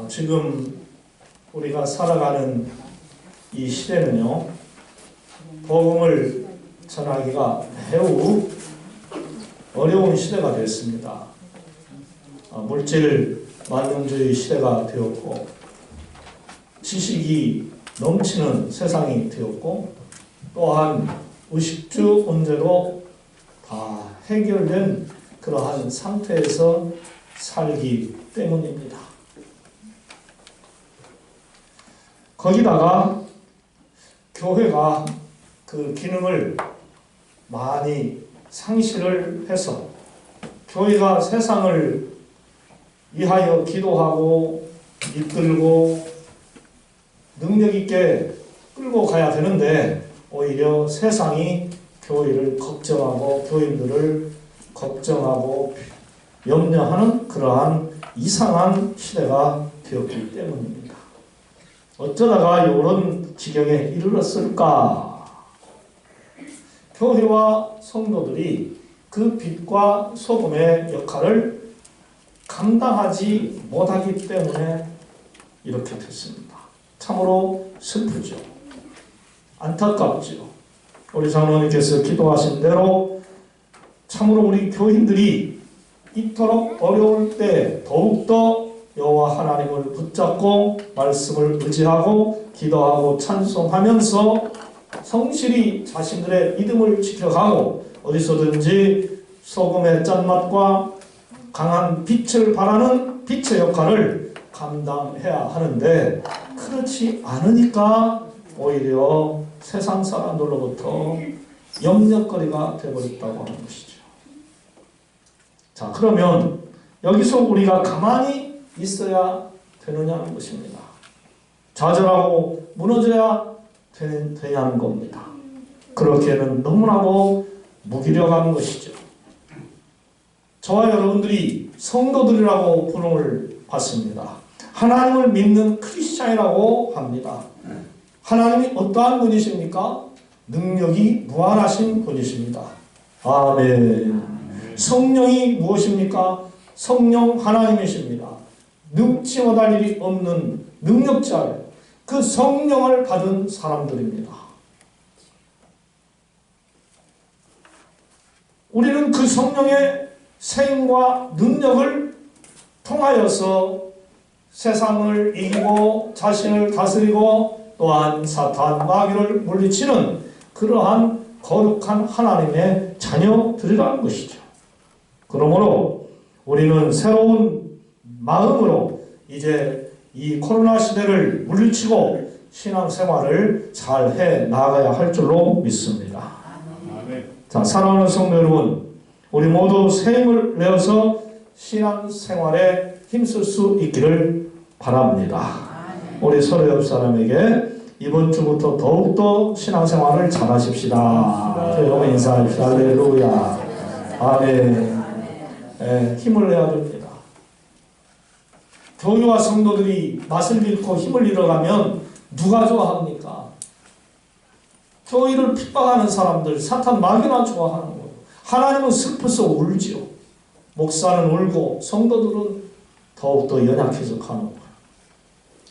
지금 우리가 살아가는 이 시대는요, 복음을 전하기가 매우 어려운 시대가 됐습니다. 물질 만능주의 시대가 되었고, 지식이 넘치는 세상이 되었고, 또한 의식주 문제도 다 해결된 그러한 상태에서 살기 때문입니다. 거기다가 교회가 그 기능을 많이 상실을 해서 교회가 세상을 위하여 기도하고 이끌고 능력 있게 끌고 가야 되는데 오히려 세상이 교회를 걱정하고 교인들을 걱정하고 염려하는 그러한 이상한 시대가 되었기 때문입니다. 어쩌다가 이런 지경에 이르렀을까? 교회와 성도들이 그 빛과 소금의 역할을 감당하지 못하기 때문에 이렇게 됐습니다. 참으로 슬프죠. 안타깝죠. 우리 장로님께서 기도하신 대로 참으로 우리 교인들이 이토록 어려울 때 더욱더 여호와 하나님을 붙잡고 말씀을 의지하고 기도하고 찬송하면서 성실히 자신들의 믿음을 지켜가고 어디서든지 소금의 짠맛과 강한 빛을 발하는 빛의 역할을 감당해야 하는데 그렇지 않으니까 오히려 세상 사람들로부터 염려거리가 되어버렸다고 하는 것이죠. 자, 그러면 여기서 우리가 가만히 있어야 되느냐는 것입니다. 좌절하고 무너져야 되냐는 겁니다. 그렇게는 너무나도 무기력한 것이죠. 저와 여러분들이 성도들이라고 부름을 받습니다. 하나님을 믿는 크리스찬이라고 합니다. 하나님이 어떠한 분이십니까? 능력이 무한하신 분이십니다. 아멘. 성령이 무엇입니까? 성령 하나님이십니다. 능치 못할 일이 없는 능력자예요. 그 성령을 받은 사람들입니다. 우리는 그 성령의 세임과 능력을 통하여서 세상을 이기고 자신을 다스리고 또한 사탄 마귀를 물리치는 그러한 거룩한 하나님의 자녀들이라는 것이죠. 그러므로 우리는 새로운 마음으로 이제 이 코로나 시대를 물리치고 신앙생활을 잘 해 나가야 할 줄로 믿습니다. 자, 사랑하는 성도 여러분, 우리 모두 새 힘을 내어서 신앙생활에 힘쓸 수 있기를 바랍니다. 우리 서로 옆 사람에게 이번 주부터 더욱더 신앙생활을 잘 하십시다. 저희 인사합시다. 할렐루야. 아멘. 힘을 내야 됩니다. 교회와 성도들이 맛을 잃고 힘을 잃어가면 누가 좋아합니까? 교회를 핍박하는 사람들, 사탄 마귀나 좋아하는 거예요. 하나님은 슬퍼서 울지요. 목사는 울고 성도들은 더욱더 연약해져 가는 거예요.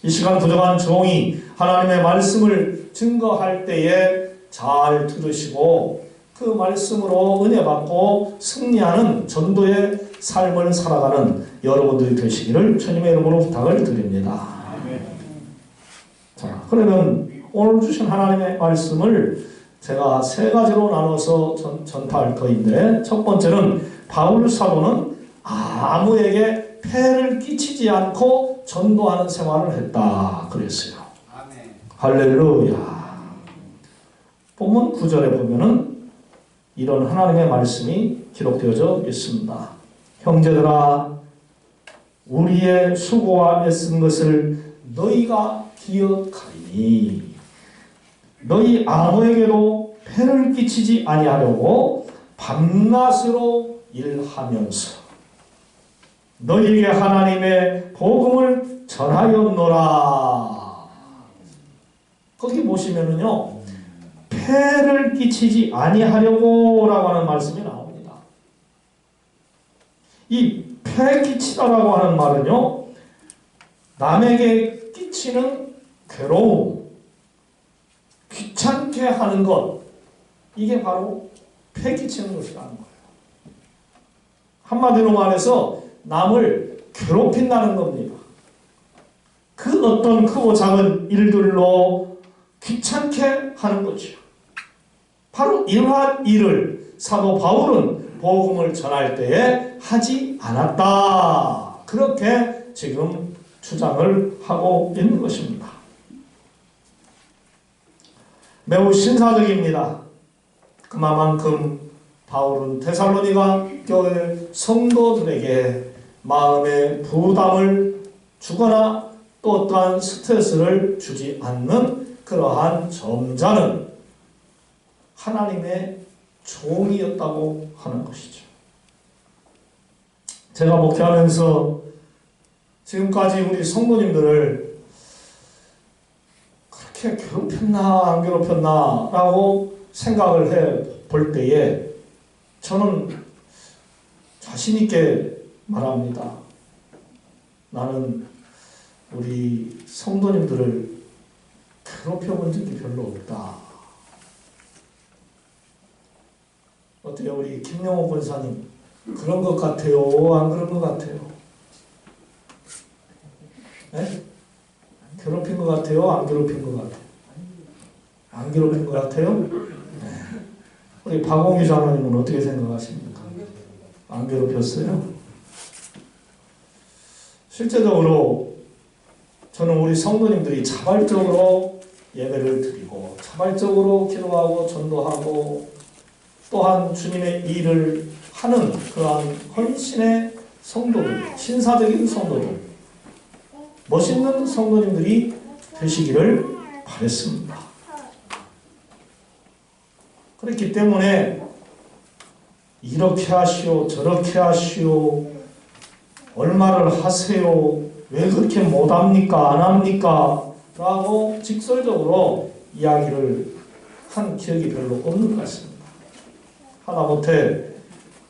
이 시간 부족한 종이 하나님의 말씀을 증거할 때에 잘 들으시고 그 말씀으로 은혜 받고 승리하는 전도의 삶을 살아가는 여러분들이 되시기를 주님의 이름으로 부탁을 드립니다. 자, 그러면 오늘 주신 하나님의 말씀을 제가 세 가지로 나눠서 전파할 터인데, 첫 번째는 바울 사도는 아무에게 폐를 끼치지 않고 전도하는 생활을 했다 그랬어요. 아멘. 할렐루야. 본문 9절에 보면은 이런 하나님의 말씀이 기록되어져 있습니다. 형제들아, 우리의 수고와 애쓴 것을 너희가 기억하리니 너희 아무에게도 폐를 끼치지 아니하려고 밤낮으로 일하면서 너희에게 하나님의 복음을 전하였노라. 거기 보시면은요, 폐를 끼치지 아니하려고 라고 하는 말씀이 나옵니다. 이 폐 끼치다라고 하는 말은요, 남에게 끼치는 괴로움, 귀찮게 하는 것, 이게 바로 패 끼치는 것이라는 거예요. 한마디로 말해서 남을 괴롭힌다는 겁니다. 그 어떤 크고 작은 일들로 귀찮게 하는 거죠. 바로 이러한 일을 사도 바울은 복음을 전할 때에 하지 않았다. 그렇게 지금 주장을 하고 있는 것입니다. 매우 신사적입니다. 그만큼 바울은 데살로니가 교회 성도들에게 마음의 부담을 주거나 또 어떠한 스트레스를 주지 않는 그러한 점잖은 하나님의 종이었다고 하는 것이죠. 제가 목회하면서 지금까지 우리 성도님들을 그렇게 괴롭혔나 안 괴롭혔나 라고 생각을 해 볼 때에 저는 자신 있게 말합니다. 나는 우리 성도님들을 괴롭혀 본 적이 별로 없다. 어때요? 우리 김영호 권사님 그런 것 같아요? 안 그런 것 같아요? 네? 괴롭힌 것 같아요? 안 괴롭힌 것 같아요? 안 괴롭힌 것 같아요? 네. 우리 박홍규 장로님은 어떻게 생각하십니까? 안 괴롭혔어요? 실제적으로 저는 우리 성도님들이 자발적으로 예배를 드리고 자발적으로 기도하고 전도하고 또한 주님의 일을 하는 그러한 헌신의 성도들, 신사적인 성도들, 멋있는 성도님들이 되시기를 바랬습니다. 그렇기 때문에 이렇게 하시오, 저렇게 하시오, 얼마를 하세요, 왜 그렇게 못합니까, 안 합니까? 라고 직설적으로 이야기를 한 기억이 별로 없는 것 같습니다. 하다못해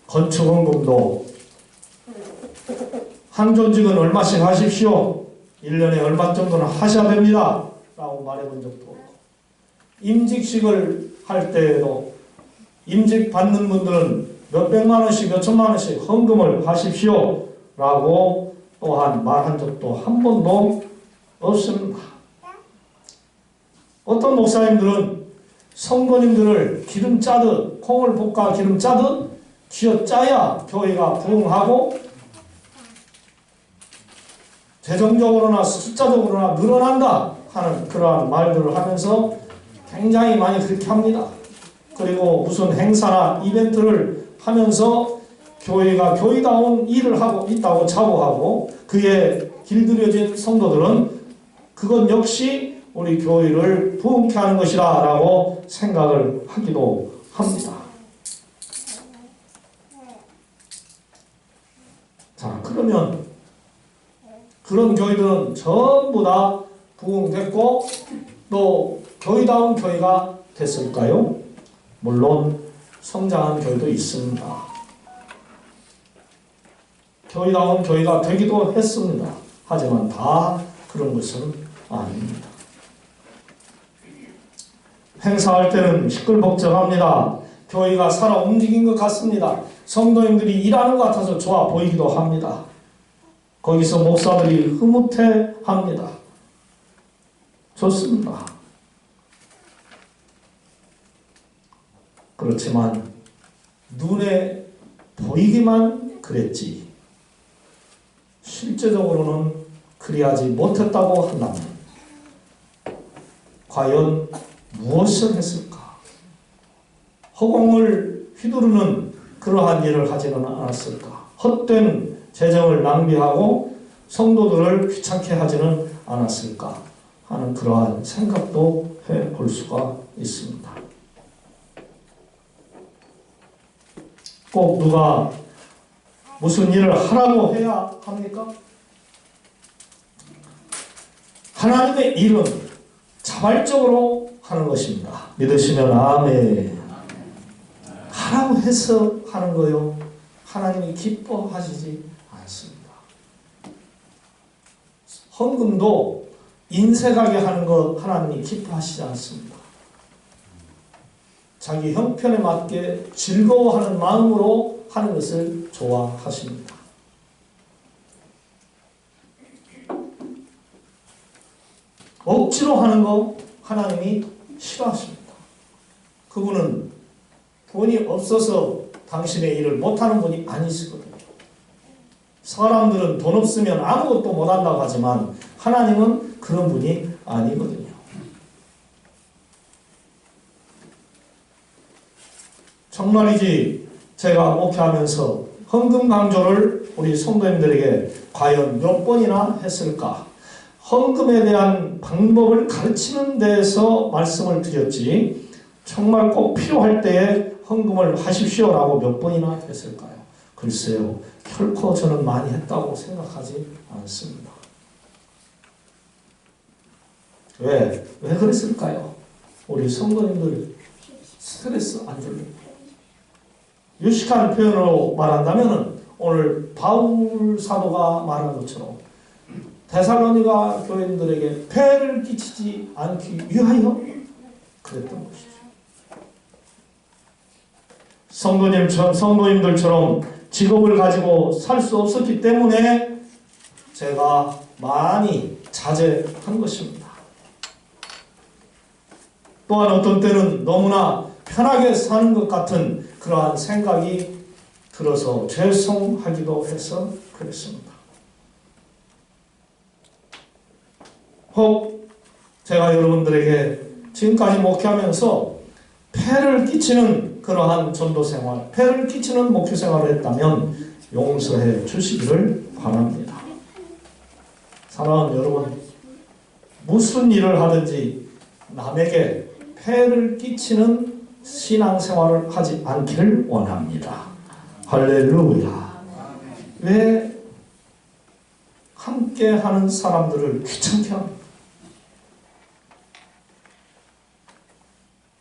건축원금도 한 조직은 얼마씩 하십시오. 1년에 얼마 정도는 하셔야 됩니다. 라고 말해본 적도 없고 임직식을 할 때에도 임직 받는 분들은 몇백만 원씩 몇천만 원씩 헌금을 하십시오. 라고 또한 말한 적도 한 번도 없습니다. 어떤 목사님들은 성도님들을 기름 짜듯 콩을 볶아 기름 짜듯 쥐어 짜야 교회가 부흥하고 재정적으로나 숫자적으로나 늘어난다 하는 그러한 말들을 하면서 굉장히 많이 그렇게 합니다. 그리고 무슨 행사나 이벤트를 하면서 교회가 교회다운 일을 하고 있다고 자부하고 그에 길들여진 성도들은 그것 역시 우리 교회를 부흥케 하는 것이다 라고 생각을 하기도 합니다. 자, 그러면 그런 교회들은 전부 다 부흥됐고 또 교회다운 교회가 됐을까요? 물론 성장한 교회도 있습니다. 교회다운 교회가 되기도 했습니다. 하지만 다 그런 것은 아닙니다. 행사할 때는 시끌벅적합니다. 교회가 살아 움직인 것 같습니다. 성도님들이 일하는 것 같아서 좋아 보이기도 합니다. 거기서 목사들이 흐뭇해합니다. 좋습니다. 그렇지만 눈에 보이기만 그랬지 실제적으로는 그리하지 못했다고 한다면 과연 무엇을 했을까? 허공을 휘두르는 그러한 일을 하지는 않았을까? 헛된 재정을 낭비하고 성도들을 귀찮게 하지는 않았을까 하는 그러한 생각도 해볼 수가 있습니다. 꼭 누가 무슨 일을 하라고 해야 합니까? 하나님의 일은 자발적으로 하는 것입니다. 믿으시면 아멘. 하라고 해서 하는 거요. 하나님이 기뻐하시지 않습니다. 헌금도 인색하게 하는 것 하나님이 기뻐하시지 않습니다. 자기 형편에 맞게 즐거워하는 마음으로 하는 것을 좋아하십니다. 억지로 하는 거 하나님이 싫어하십니다. 그분은 돈이 없어서 당신의 일을 못하는 분이 아니시거든요. 사람들은 돈 없으면 아무것도 못한다고 하지만 하나님은 그런 분이 아니거든요. 정말이지 제가 목회하면서 헌금 강조를 우리 성도님들에게 과연 몇 번이나 했을까? 헌금에 대한 방법을 가르치는 데서 말씀을 드렸지 정말 꼭 필요할 때에 헌금을 하십시오라고 몇 번이나 했을까요? 글쎄요. 결코 저는 많이 했다고 생각하지 않습니다. 왜 그랬을까요? 우리 성도님들 스트레스 안 줄래요? 유식한 표현으로 말한다면 오늘 바울 사도가 말한 것처럼 데살로니가 교인들에게 폐를 끼치지 않기 위하여 그랬던 것이죠. 성도님들처럼 직업을 가지고 살 수 없었기 때문에 제가 많이 자제한 것입니다. 또한 어떤 때는 너무나 편하게 사는 것 같은 그러한 생각이 들어서 죄송하기도 해서 그랬습니다. 혹 제가 여러분들에게 지금까지 목회하면서 폐를 끼치는 그러한 전도생활, 폐를 끼치는 목회생활을 했다면 용서해 주시기를 바랍니다. 사랑하는 여러분, 무슨 일을 하든지 남에게 폐를 끼치는 신앙생활을 하지 않기를 원합니다. 할렐루야. 왜 함께하는 사람들을 귀찮게 합니까?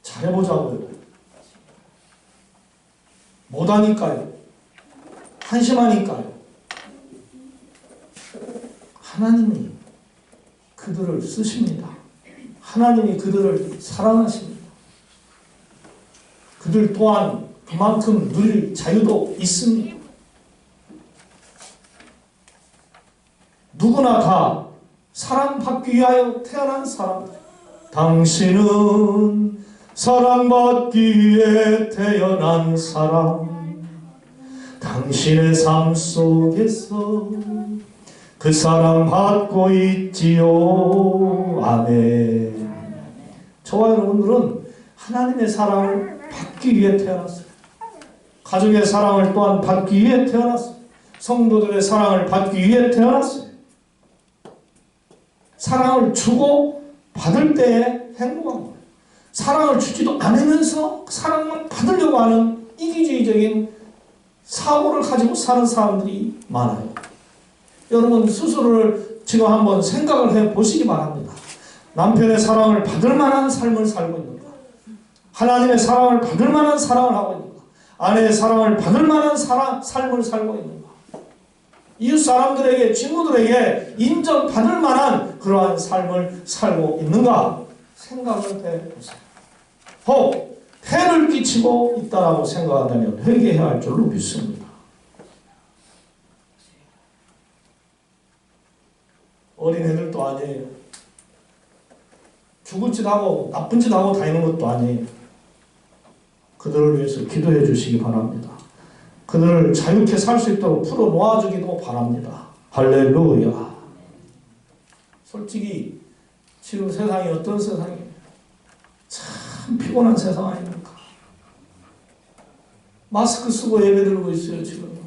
잘해보자고요. 못하니까요. 한심하니까요. 하나님이 그들을 쓰십니다. 하나님이 그들을 사랑하십니다. 그들 또한 그만큼 누릴 자유도 있습니다. 누구나 다 사랑받기 위하여 태어난 사람. 당신은 사랑받기 위해 태어난 사람. 당신의 삶 속에서 그 사랑받고 있지요. 아멘. 저와 여러분들은 하나님의 사랑을 받기 위해 태어났어요. 가족의 사랑을 또한 받기 위해 태어났어요. 성도들의 사랑을 받기 위해 태어났어요. 사랑을 주고 받을 때에 행복한 거예요. 사랑을 주지도 않으면서 사랑만 받으려고 하는 이기주의적인 사고를 가지고 사는 사람들이 많아요. 여러분 스스로를 지금 한번 생각을 해보시기 바랍니다. 남편의 사랑을 받을 만한 삶을 살고 있는가? 하나님의 사랑을 받을 만한 사랑을 하고 있는가? 아내의 사랑을 받을 만한 삶을 살고 있는가? 이웃 사람들에게, 친구들에게 인정받을 만한 그러한 삶을 살고 있는가? 생각을 해보세요. 혹 해를 끼치고 있다라고 생각한다면 회개해야 할 줄로 믿습니다. 어린애들도 아니에요. 죽을 짓 하고 나쁜 짓 하고 다니는 것도 아니에요. 그들을 위해서 기도해 주시기 바랍니다. 그들을 자유케 살 수 있도록 풀어 놓아주기도 바랍니다. 할렐루야. 솔직히 지금 세상이 어떤 세상이에요? 참 피곤한 세상 아닙니까? 마스크 쓰고 예배 드리고 있어요 지금.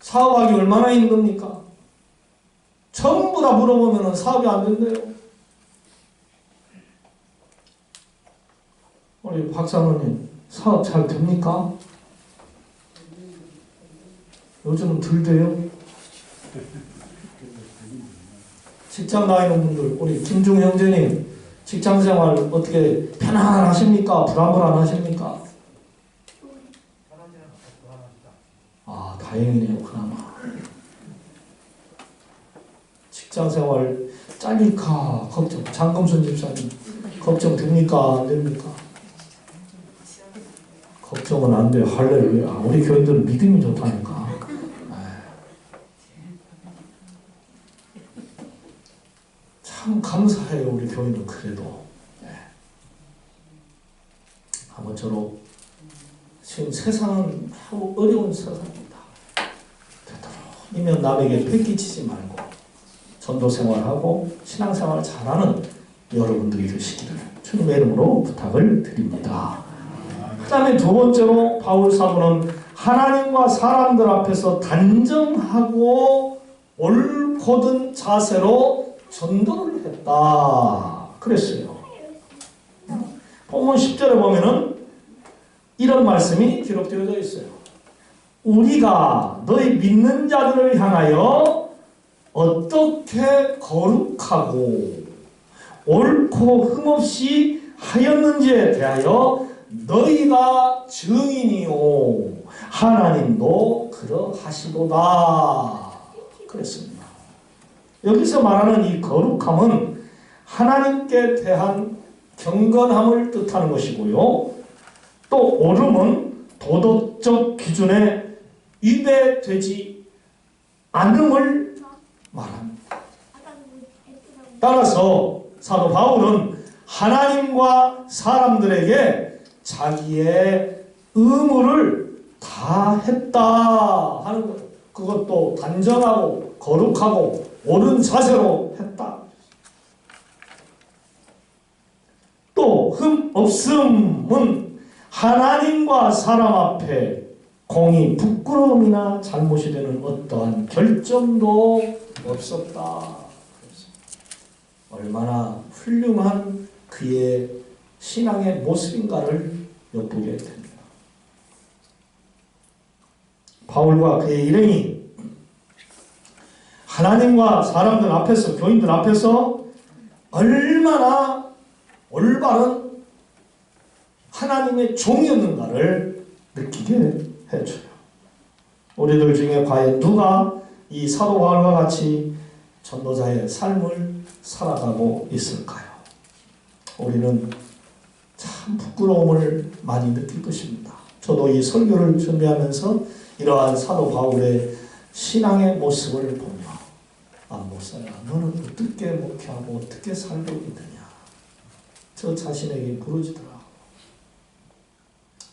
사업하기 얼마나 힘듭니까? 전부 다 물어보면 사업이 안 된대요. 우리 박사모님 사업 잘 됩니까? 요즘은 덜 돼요. 직장 다니는 분들, 우리 김중 형제님 직장생활 어떻게 편안하십니까? 불안불안하십니까? 아, 다행이네요. 그나마. 직장생활 잘릴까 걱정. 장금순 집사님 걱정됩니까? 안 됩니까? 걱정은 안 돼요. 할렐루야. 우리 교인들은 믿음이 좋다니까. 참 감사해요. 우리 교인은 그래도. 아무쪼록 지금 세상은 매우 어려운 세상입니다. 되도록이면 남에게 패기치지 말고 전도생활하고 신앙생활 잘하는 여러분들이 되시기를 주님의 이름으로 부탁을 드립니다. 그 다음에 두 번째로 바울 사도는 하나님과 사람들 앞에서 단정하고 옳고든 자세로 전도를 했다 그랬어요. 본문 10절에 보면은 이런 말씀이 기록되어져 있어요. 우리가 너희 믿는 자들을 향하여 어떻게 거룩하고 옳고 흠없이 하였는지에 대하여 너희가 증인이요 하나님도 그러하시도다 그랬습니다. 여기서 말하는 이 거룩함은 하나님께 대한 경건함을 뜻하는 것이고요. 또 옳음은 도덕적 기준에 위배되지 않음을 말합니다. 따라서 사도 바울은 하나님과 사람들에게 자기의 의무를 다했다 하는 거예요. 그것도 단정하고 거룩하고 옳은 자세로 했다. 또 흠 없음은 하나님과 사람 앞에 공의, 부끄러움이나 잘못이 되는 어떠한 결점도 없었다. 얼마나 훌륭한 그의 신앙의 모습인가를 엿보게 됩니다. 바울과 그의 일행이 하나님과 사람들 앞에서, 교인들 앞에서 얼마나 올바른 하나님의 종이었는가를 느끼게 해줘요. 우리들 중에 과연 누가 이 사도 바울과 같이 전도자의 삶을 살아가고 있을까요? 우리는 참 부끄러움을 많이 느낄 것입니다. 저도 이 설교를 준비하면서 이러한 사도 바울의 신앙의 모습을 보며 목사야, 너는 어떻게 목회하고 어떻게 살고 있느냐, 저 자신에게 부러지더라고.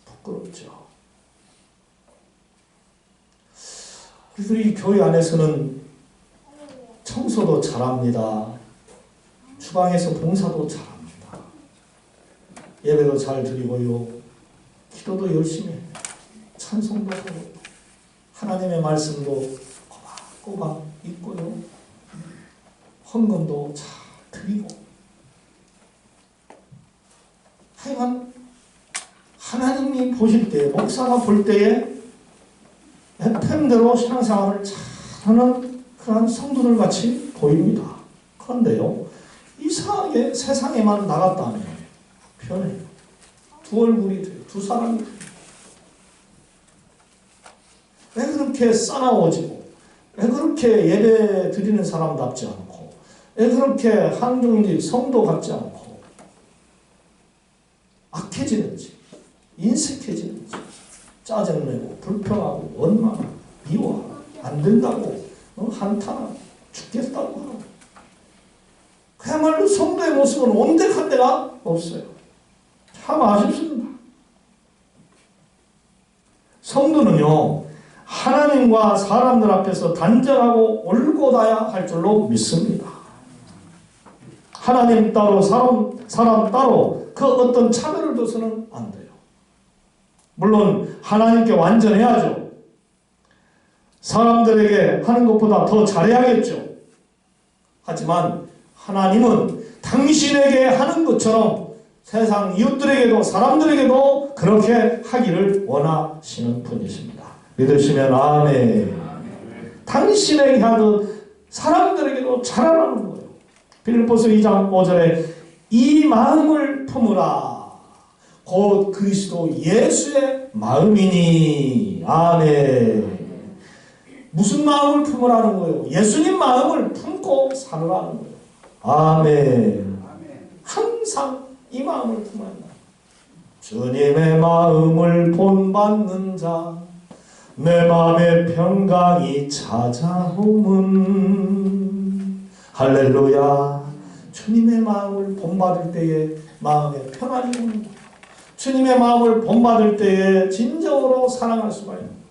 부끄럽죠. 그래서 이 교회 안에서는 청소도 잘합니다. 주방에서 봉사도 잘합니다. 예배도 잘 드리고요. 기도도 열심히 해요. 찬송도 하고 하나님의 말씀도 꼬박꼬박 읽고요. 헌금도 잘 드리고 하여간 하나님이 보실 때, 목사가 볼 때에 FM대로 신앙생활을 잘하는 그런 성도들 같이 보입니다. 그런데요, 이상하게 세상에만 나갔다면 변해요. 두 얼굴이 돼요. 두 사람이 돼요. 왜 그렇게 싸나워지고, 왜 그렇게 예배 드리는 사람답지 않고, 왜 그렇게 한중직 성도 같지 않고 악해지는지, 인색해지는지, 짜증내고 불평하고 원망하고 미워하고 안 된다고 한탄하고 죽겠다고 하고, 그야말로 성도의 모습은 온데간 데가 없어요. 참 아쉽습니다. 성도는요, 하나님과 사람들 앞에서 단정하고 올곧아야 할 줄로 믿습니다. 하나님 따로 사람 따로 그 어떤 차별을 둬서는 안 돼요. 물론 하나님께 완전해야죠. 사람들에게 하는 것보다 더 잘해야겠죠. 하지만 하나님은 당신에게 하는 것처럼 세상 이웃들에게도 사람들에게도 그렇게 하기를 원하시는 분이십니다. 믿으시면 아멘. 당신에게 하듯 사람들에게도 잘하라는 거예요. 빌립보서 2장 5절에 이 마음을 품으라. 곧 그리스도 예수의 마음이니. 아멘. 무슨 마음을 품으라는 거예요? 예수님 마음을 품고 살으라는 거예요. 아멘. 항상 이 마음을 품어야 한다. 주님의 마음을 본받는 자, 내 마음의 평강이 찾아오면. 할렐루야. 주님의 마음을 본받을 때에 마음의 평안이 오는 거예요. 주님의 마음을 본받을 때에 진정으로 사랑할 수가 있는 거예요.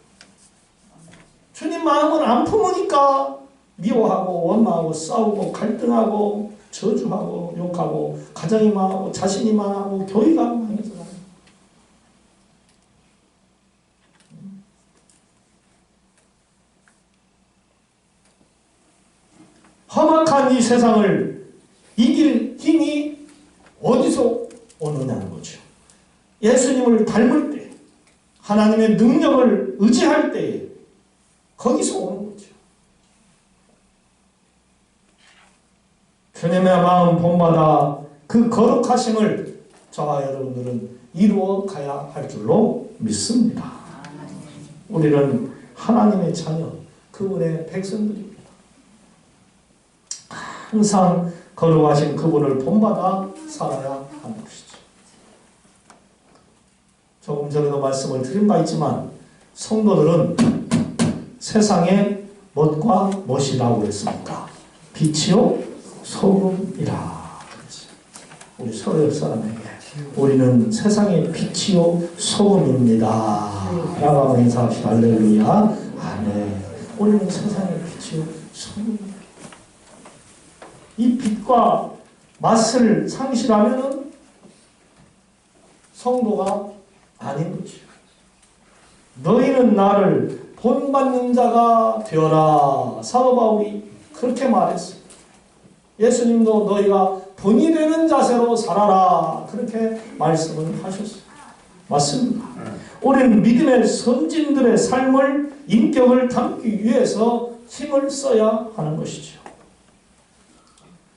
주님 마음을 안 품으니까 미워하고 원망하고 싸우고 갈등하고 저주하고 욕하고 가정이 망하고 자신이 망하고 교회가 망해서 가요. 험악한 이 세상을 이길 힘이 어디서 오느냐는 거죠. 예수님을 닮을 때, 하나님의 능력을 의지할 때에 거기서 오는 거죠. 주님의 마음 본받아 그 거룩하심을 저와 여러분들은 이루어 가야 할 줄로 믿습니다. 우리는 하나님의 자녀, 그분의 백성들입니다. 항상 거룩하신 그분을 본받아 살아야 하는 것이죠. 조금 전에도 말씀을 드린 바 있지만 성도들은 세상의 멋과 멋이라고 했습니까? 빛이요 소금이라. 우리 서로 옆 사람에게 우리는 세상의 빛이요 소금입니다 라고 인사합시다. 할렐루야. 아멘. 우리는 세상의 빛이요 소금입니다. 이 빛과 맛을 상실하면 성도가 아닌 거죠. 너희는 나를 본받는 자가 되어라. 사도 바울이 그렇게 말했어요. 예수님도 너희가 본이 되는 자세로 살아라. 그렇게 말씀을 하셨어요. 맞습니다. 우리는 믿음의 선진들의 삶을, 인격을 담기 위해서 힘을 써야 하는 것이죠.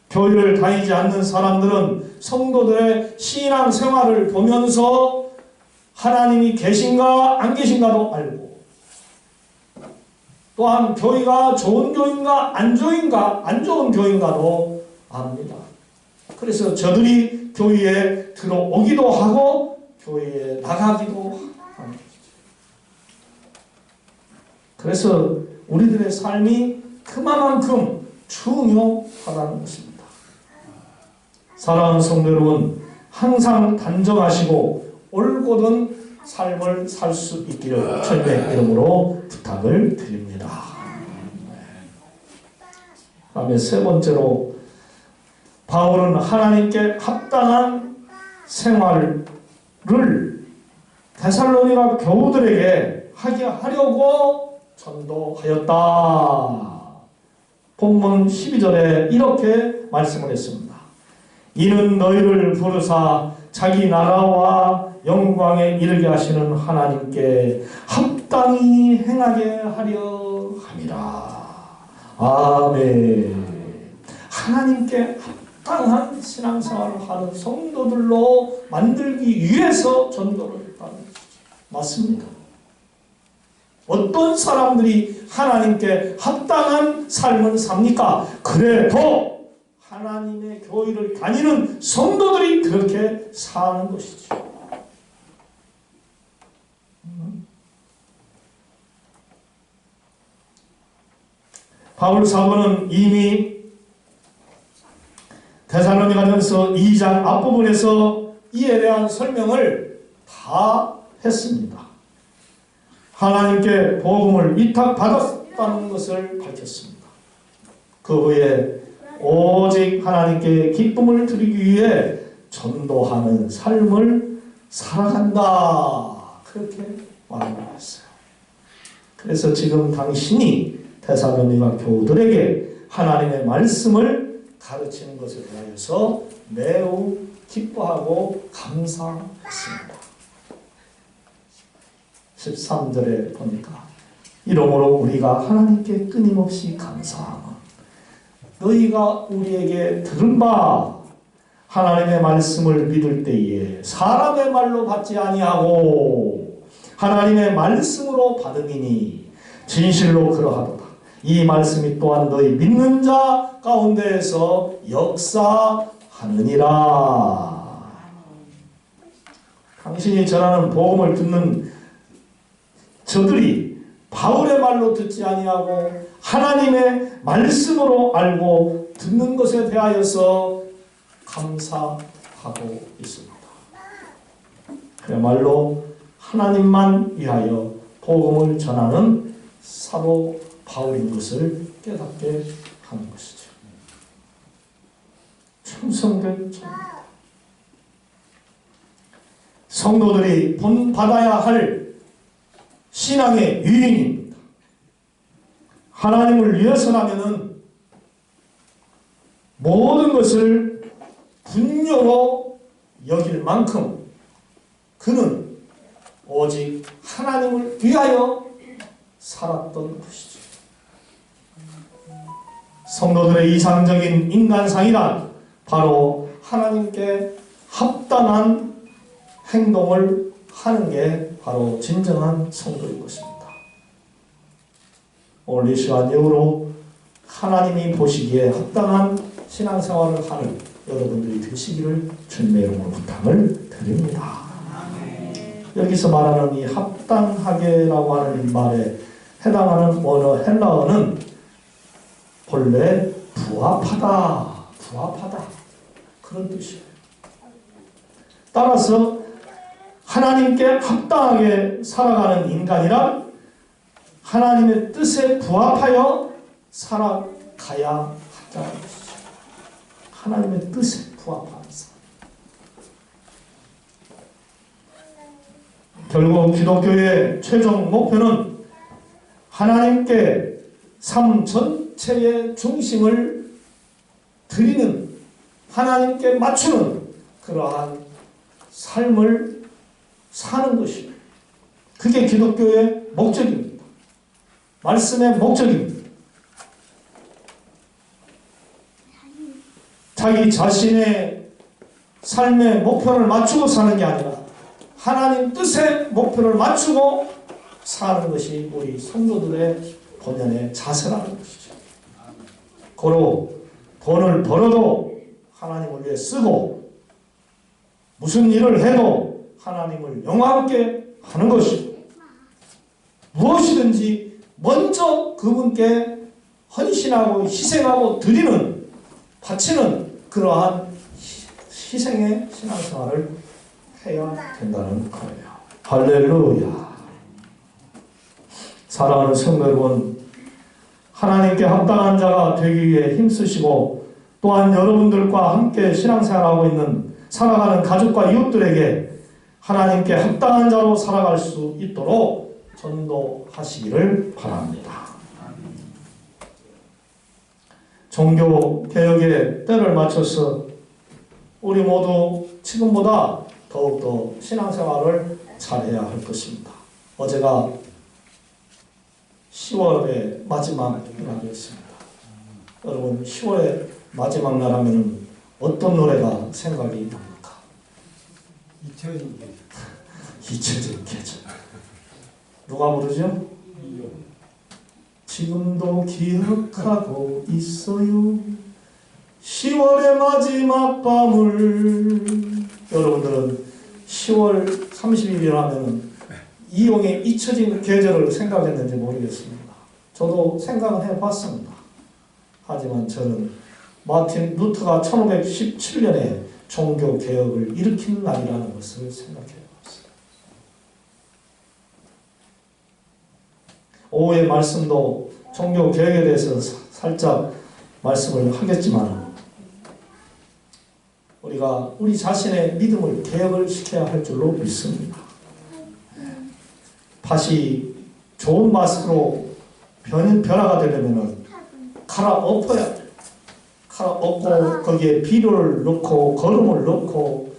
교회를 다니지 않는 사람들은 성도들의 신앙 생활을 보면서 하나님이 계신가 안 계신가도 알고, 또한 교회가 좋은 교회인가 안 좋은 교회인가도 압니다. 그래서 저들이 교회에 들어오기도 하고 교회에 나가기도 하는 것이죠. 그래서 우리들의 삶이 그만큼 중요하다는 것입니다. 사랑하는 성도 여러분, 항상 단정하시고 올곧은 삶을 살 수 있기를 주님의 이름으로 부탁을 드립니다. 다음에 세 번째로, 바울은 하나님께 합당한 생활을 데살로니가 교우들에게 하게 하려고 전도하였다. 본문 12절에 이렇게 말씀을 했습니다. 이는 너희를 부르사 자기 나라와 영광에 이르게 하시는 하나님께 합당히 행하게 하려 함이라. 아멘. 하나님께 합당한 신앙생활을 하는 성도들로 만들기 위해서 전도를 했다는 것이죠. 맞습니다. 어떤 사람들이 하나님께 합당한 삶을 삽니까? 그래도 하나님의 교회를 다니는 성도들이 그렇게 사는 것이죠. 바울 사도는 이미 데살로니가전서 2장 앞부분에서 이에 대한 설명을 다 했습니다. 하나님께 복음을 위탁받았다는 것을 밝혔습니다. 그 후에 오직 하나님께 기쁨을 드리기 위해 전도하는 삶을 살아간다. 그렇게 말했어요. 그래서 지금 당신이 데살로니가 교우들에게 하나님의 말씀을 가르치는 것에 대하여서 매우 기뻐하고 감사했습니다. 13절에 보니까 이러므로 우리가 하나님께 끊임없이 감사하며 너희가 우리에게 들은 바 하나님의 말씀을 믿을 때에 사람의 말로 받지 아니하고 하나님의 말씀으로 받음이니 진실로 그러하도다. 이 말씀이 또한 너희 믿는 자 가운데에서 역사하느니라. 당신이 전하는 복음을 듣는 저들이 바울의 말로 듣지 아니하고 하나님의 말씀으로 알고 듣는 것에 대하여서 감사하고 있습니다. 그야말로 하나님만 위하여 복음을 전하는 사도 바울인 것을 깨닫게 하는 것이죠. 충성된 성도들이 본받아야 할 신앙의 유인입니다. 하나님을 위해서라면은 모든 것을 분녀로 여길 만큼 그는 오직 하나님을 위하여 살았던 것이죠. 성도들의 이상적인 인간상이란 바로 하나님께 합당한 행동을 하는 게 바로 진정한 성도인 것입니다. 오늘 이 시간 이후로 하나님이 보시기에 합당한 신앙생활을 하는 여러분들이 되시기를 주님의 이름으로 부탁을 드립니다. 여기서 말하는 이 합당하게라고 하는 말에 해당하는 언어 헬라어는 본래 부합하다 그런 뜻이에요. 따라서 하나님께 합당하게 살아가는 인간이란 하나님의 뜻에 부합하여 살아가야 한다는 것이죠. 하나님의 뜻에 부합하는 삶. 결국 기독교의 최종 목표는 하나님께 삶 전체의 중심을 드리는, 하나님께 맞추는 그러한 삶을 사는 것입니다. 그게 기독교의 목적입니다. 말씀의 목적입니다. 자기 자신의 삶의 목표를 맞추고 사는 게 아니라 하나님 뜻의 목표를 맞추고 사는 것이 우리 성도들의 본연의 자세라는 것이죠. 고로 돈을 벌어도 하나님을 위해 쓰고 무슨 일을 해도 하나님을 영화롭게 하는 것이고 무엇이든지 먼저 그분께 헌신하고 희생하고 드리는, 바치는 그러한 희생의 신앙생활을 해야 된다는 거예요. 할렐루야. 사랑하는 성도 여러분, 하나님께 합당한 자가 되기 위해 힘쓰시고 또한 여러분들과 함께 신앙생활하고 있는 살아가는 가족과 이웃들에게 하나님께 합당한 자로 살아갈 수 있도록 전도하시기를 바랍니다. 종교개혁의 때를 맞춰서 우리 모두 지금보다 더욱더 신앙생활을 잘해야 할 것입니다. 어제가 10월의 마지막 날이었습니다. 여러분 10월의 마지막 날 하면 어떤 노래가 생각이 납니까? 잊혀진 계절. 누가 부르죠? 지금도 기억하고 있어요. 10월의 마지막 밤을. 여러분들은 10월 30일이라 하면 이용의 잊혀진 계절을 생각했는지 모르겠습니다. 저도 생각은 해봤습니다. 하지만 저는 마틴 루터가 1517년에 종교개혁을 일으킨 날이라는 것을 생각해봤습니다. 오후의 말씀도 종교개혁에 대해서 살짝 말씀을 하겠지만 우리가 우리 자신의 믿음을 개혁을 시켜야 할 줄로 믿습니다. 팥이 좋은 맛으로 변화가 되려면 갈아엎어야 돼요. 갈아엎고 거기에 비료를 넣고 거름을 넣고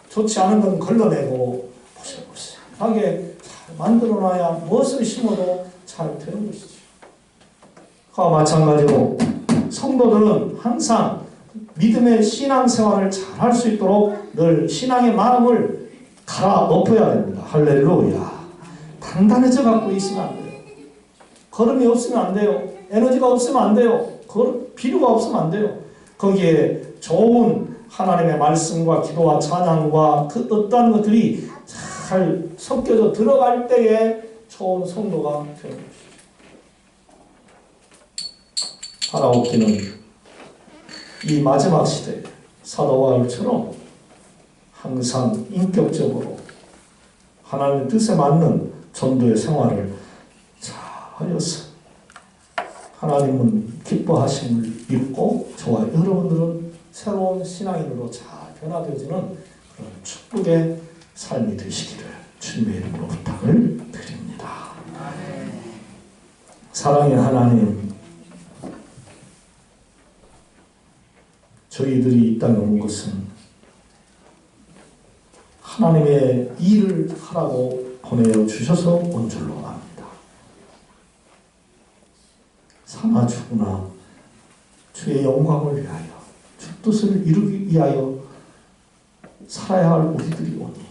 좋지 않은 건 걸러내고 보슬보슬하게 잘 만들어놔야 무엇을 심어도 잘 되는 것이죠. 그와 마찬가지로 성도들은 항상 믿음의 신앙생활을 잘 할 수 있도록 늘 신앙의 마음을 갈아엎어야 됩니다. 할렐루야. 단단해져 갖고 있으면 안 돼요. 걸음이 없으면 안 돼요. 에너지가 없으면 안 돼요. 그걸 필요가 없으면 안 돼요. 거기에 좋은 하나님의 말씀과 기도와 찬양과 그 어떠한 것들이 잘 섞여져 들어갈 때에 좋은 성도가 되는 것이죠. 하나옵기는 이 마지막 시대에 사도 바울처럼 항상 인격적으로 하나님의 뜻에 맞는 전도의 생활을 잘 하여서 하나님은 기뻐하심을 입고 저와 여러분들은 새로운 신앙인으로 잘 변화되어지는 그런 축복의 삶이 되시기를 주님의 이름으로 부탁을 드립니다. 사랑의 하나님, 저희들이 이 땅에 온 것은 하나님의 일을 하라고 보내주셔서 온 줄로 압니다. 사나 죽으나 주의 영광을 위하여 주 뜻을 이루기 위하여 살아야 할 우리들이 오니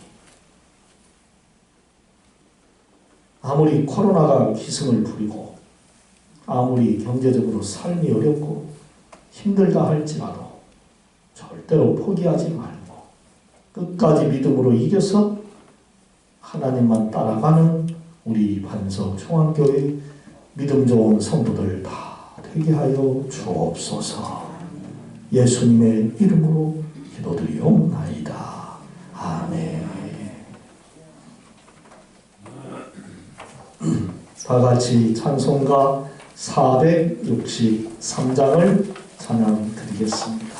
아무리 코로나가 기승을 부리고 아무리 경제적으로 삶이 어렵고 힘들다 할지라도 절대로 포기하지 말고 끝까지 믿음으로 이겨서 하나님만 따라가는 우리 반석 총학교의 믿음 좋은 성도들 다 되게 하여 주옵소서. 예수님의 이름으로 기도드리옵나이다. 아멘. 다 같이 찬송가 463장을 찬양 드리겠습니다.